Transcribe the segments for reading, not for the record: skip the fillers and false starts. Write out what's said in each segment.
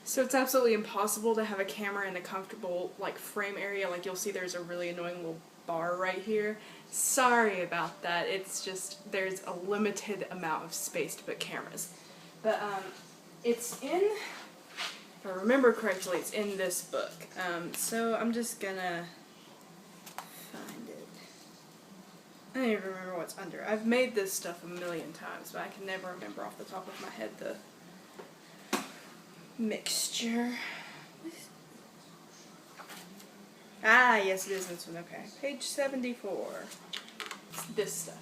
So it's absolutely impossible to have a camera in a comfortable, like, frame area. Like, you'll see there's a really annoying little bar right here. Sorry about that. It's just, there's a limited amount of space to put cameras. But, it's in, if I remember correctly, it's in this book. So I'm just gonna find it. I don't even remember what's under. I've made this stuff a million times, but I can never remember off the top of my head the mixture. Ah, yes, it is this one. Okay, page 74. It's this stuff.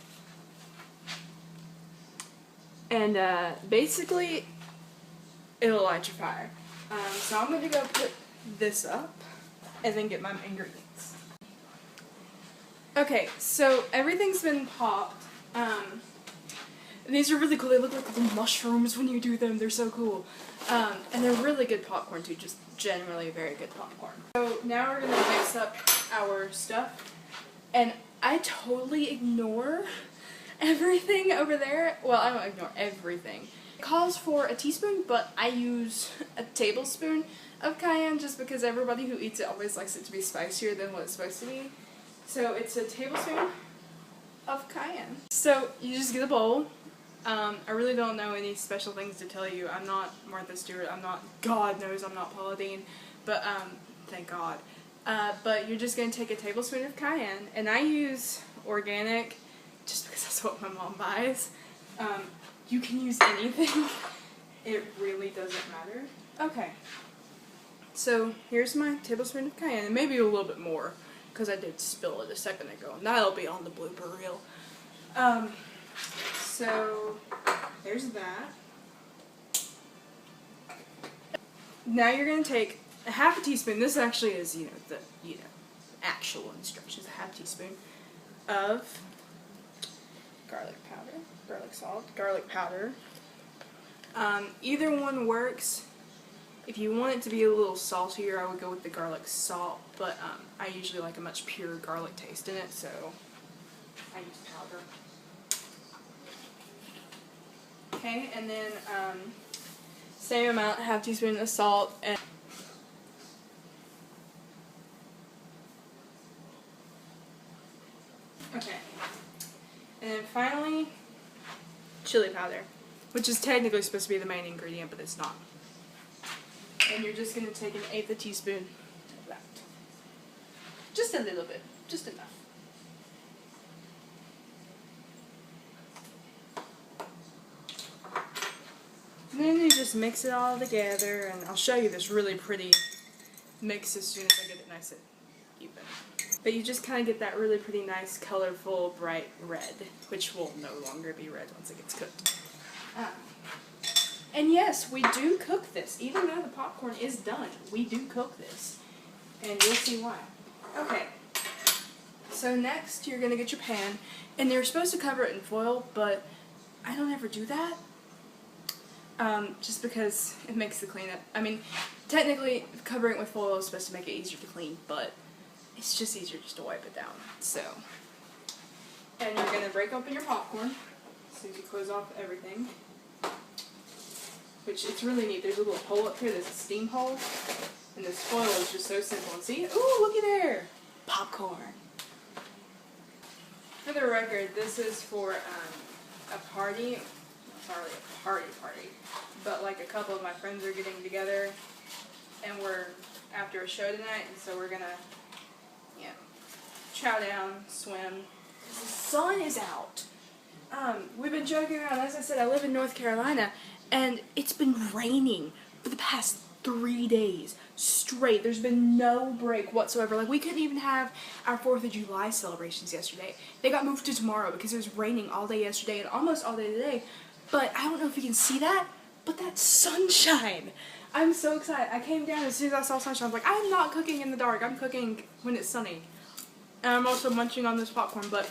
And basically, it'll light your fire. So I'm gonna go put this up and then get my ingredients. Okay, so everything's been popped. These are really cool. They look like little mushrooms when you do them. They're so cool. And they're really good popcorn too, just generally very good popcorn. So now we're gonna mix up our stuff. And I totally ignore everything over there. Well, I don't ignore everything. It calls for a teaspoon, but I use a tablespoon of cayenne just because everybody who eats it always likes it to be spicier than what it's supposed to be. So it's a tablespoon of cayenne. So you just get a bowl. I really don't know any special things to tell you. I'm not Martha Stewart. I'm not, God knows I'm not Paula Deen. But, thank God. But you're just going to take a tablespoon of cayenne. And I use organic just because that's what my mom buys. You can use anything. It really doesn't matter. Okay. So here's my tablespoon of cayenne. And maybe a little bit more because I did spill it a second ago. And that'll be on the blooper reel. So there's that. Now you're going to take a half a teaspoon. This actually is, the actual instructions. A half teaspoon of garlic powder, garlic salt, garlic powder. Either one works. If you want it to be a little saltier, I would go with the garlic salt, but I usually like a much pure garlic taste in it, so I use powder. Okay, and then same amount, half teaspoon of salt, and okay, and then finally chili powder, which is technically supposed to be the main ingredient, but it's not. And you're just going to take 1/8 a teaspoon of that. Just a little bit, just enough. And then you just mix it all together, and I'll show you this really pretty mix as soon as I get it nice and even. But you just kind of get that really pretty nice, colorful, bright red, which will no longer be red once it gets cooked. And yes, we do cook this. Even though the popcorn is done, we do cook this. And you'll see why. Okay. So next, you're going to get your pan, and you're supposed to cover it in foil, but I don't ever do that. Just because it makes the cleanup. I mean, technically, covering it with foil is supposed to make it easier to clean, but it's just easier just to wipe it down. So, and you're going to break open your popcorn, so you close off everything. Which, it's really neat. There's a little hole up here, there's a steam hole, and this foil is just so simple. And see? Ooh, looky there! Popcorn! For the record, this is for a party. Not really a party, but like a couple of my friends are getting together, and we're after a show tonight, and so we're gonna, chow down, swim. The sun is out. We've been joking around. As I said, I live in North Carolina, and it's been raining for the past 3 days straight. There's been no break whatsoever. Like, we couldn't even have our 4th of July celebrations yesterday. They got moved to tomorrow because it was raining all day yesterday and almost all day today. But I don't know if you can see that, but that's sunshine. I'm so excited. I came down as soon as I saw sunshine. I was like, I'm not cooking in the dark. I'm cooking when it's sunny. And I'm also munching on this popcorn, but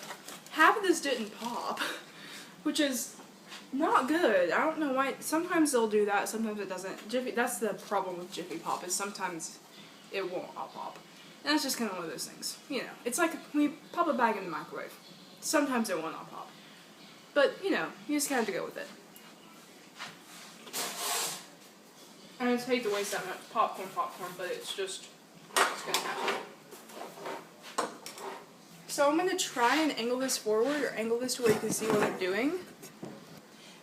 half of this didn't pop, which is not good. I don't know why. Sometimes they'll do that, sometimes it doesn't. That's the problem with Jiffy Pop, is sometimes it won't all pop. And that's just kind of one of those things. It's like when you pop a bag in the microwave. Sometimes it won't all pop. But, you just kind of have to go with it. I just hate to waste that much popcorn, but it's just, it's gonna happen. So I'm gonna try and angle this forward, or angle this to where you can see what I'm doing.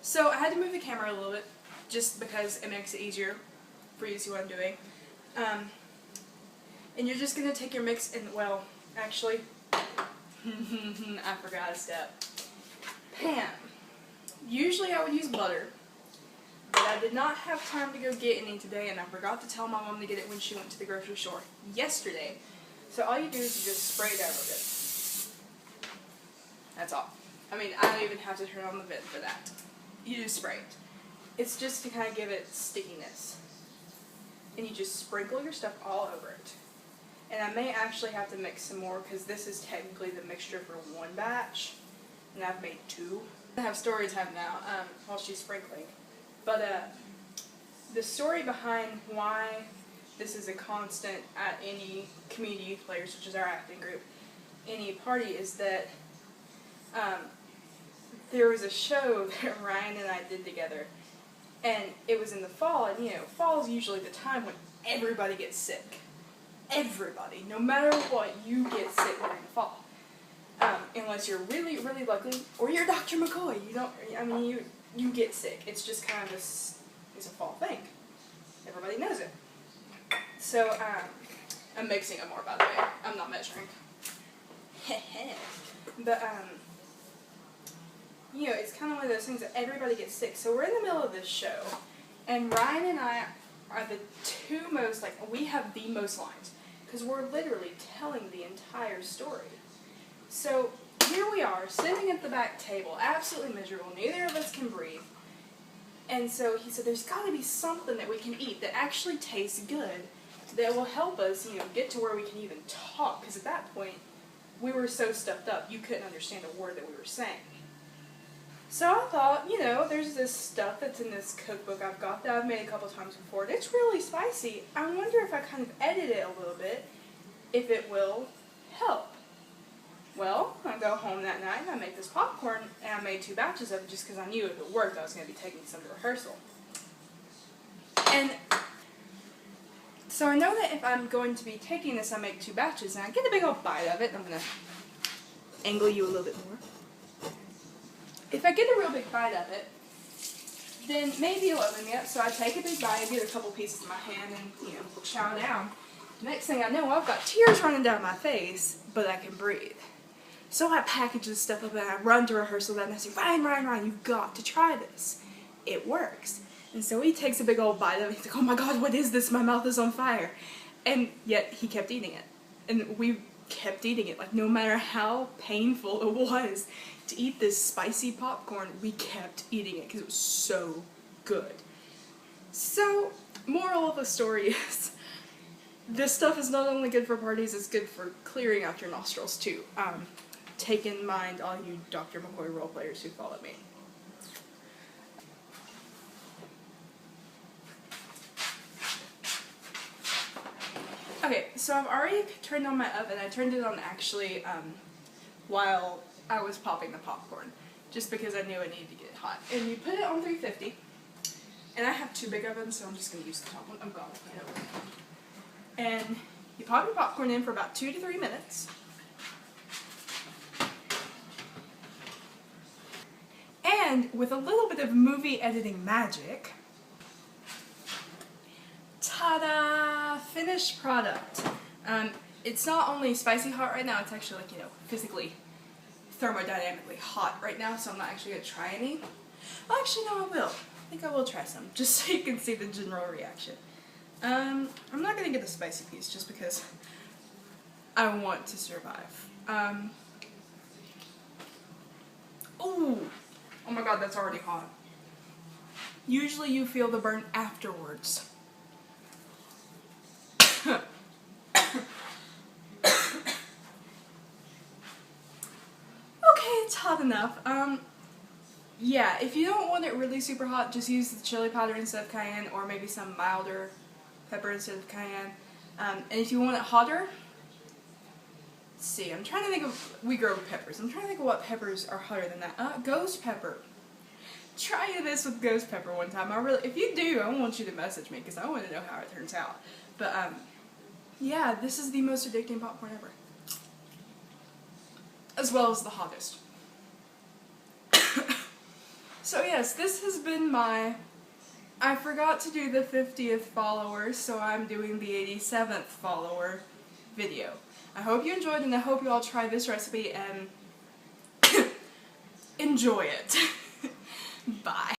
So I had to move the camera a little bit, just because it makes it easier for you to see what I'm doing. And you're just gonna take your mix and, well, actually, I forgot a step. Pan. Usually I would use butter, but I did not have time to go get any today, and I forgot to tell my mom to get it when she went to the grocery store yesterday. So all you do is you just spray it out with it. That's all. I mean, I don't even have to turn on the vent for that. You just spray it. It's just to kind of give it stickiness. And you just sprinkle your stuff all over it. And I may actually have to mix some more, because this is technically the mixture for one batch, and I've made 2. I have story time now while she's sprinkling. But the story behind why this is a constant at any community youth players, which is our acting group, any party, is that there was a show that Ryan and I did together, and it was in the fall, and you know, fall is usually the time when everybody gets sick. Everybody, no matter what, you get sick during the fall. Unless you're really, really lucky, or you're Dr. McCoy. You don't, I mean, you get sick. It's just kind of this, it's a fall thing. Everybody knows it. So, I'm mixing it more, by the way. I'm not measuring. But, you know, it's kind of one of those things that everybody gets sick. So we're in the middle of this show, and Ryan and I are the 2 most, like, we have the most lines, because we're literally telling the entire story. So here we are, sitting at the back table, absolutely miserable. Neither of us can breathe. And so he said, there's got to be something that we can eat that actually tastes good, that will help us, you know, get to where we can even talk. Because at that point, we were so stuffed up, you couldn't understand a word that we were saying. So I thought, you know, there's this stuff that's in this cookbook I've got that I've made a couple times before, and it's really spicy. I wonder if I kind of edit it a little bit, if it will help. Well, I go home that night and I make this popcorn, and I made 2 batches of it just because I knew if it worked I was going to be taking some to rehearsal. And so I know that if I'm going to be taking this, I make 2 batches, and I get a big old bite of it. I'm going to angle you a little bit more. If I get a real big bite of it, then maybe it'll open me up. So I take a big bite, I get a couple pieces in my hand, and, you know, chow down. Next thing I know, I've got tears running down my face, but I can breathe. So I package this stuff up, and I run to rehearsal, and I say, Ryan, you've got to try this. It works. And so he takes a big old bite of it. He's like, oh my God, what is this? My mouth is on fire. And yet he kept eating it. And we kept eating it. Like, no matter how painful it was to eat this spicy popcorn, we kept eating it because it was so good. So, moral of the story is, this stuff is not only good for parties, it's good for clearing out your nostrils too. Take in mind all you Dr. McCoy role players who follow me. Okay, so I've already turned on my oven. I turned it on actually while I was popping the popcorn, just because I knew it needed to get hot. And you put it on 350, and I have 2 big ovens, so I'm just going to use the top one. I'm gone with my oven. And you pop your popcorn in for about 2 to 3 minutes. And with a little bit of movie editing magic, ta-da! Finished product. It's not only spicy hot right now, it's actually, like, you know, physically, thermodynamically hot right now, so I'm not actually going to try any. Well, actually, no, I will. I think I will try some, just so you can see the general reaction. I'm not going to get the spicy piece, just because I want to survive. Ooh! Oh my God, that's already hot. Usually you feel the burn afterwards. Okay, it's hot enough. Yeah, if you don't want it really super hot, just use the chili powder instead of cayenne, or maybe some milder pepper instead of cayenne. And if you want it hotter, let's see, I'm trying to think of, we grow peppers. I'm trying to think of what peppers are hotter than that. Ghost pepper. try this with ghost pepper one time. If you do, I want you to message me because I want to know how it turns out. But yeah, this is the most addicting popcorn ever, as well as the hottest. So yes, this has been my. I forgot to do the 50th follower, so I'm doing the 87th follower video. I hope you enjoyed, and I hope you all try this recipe and enjoy it. Bye.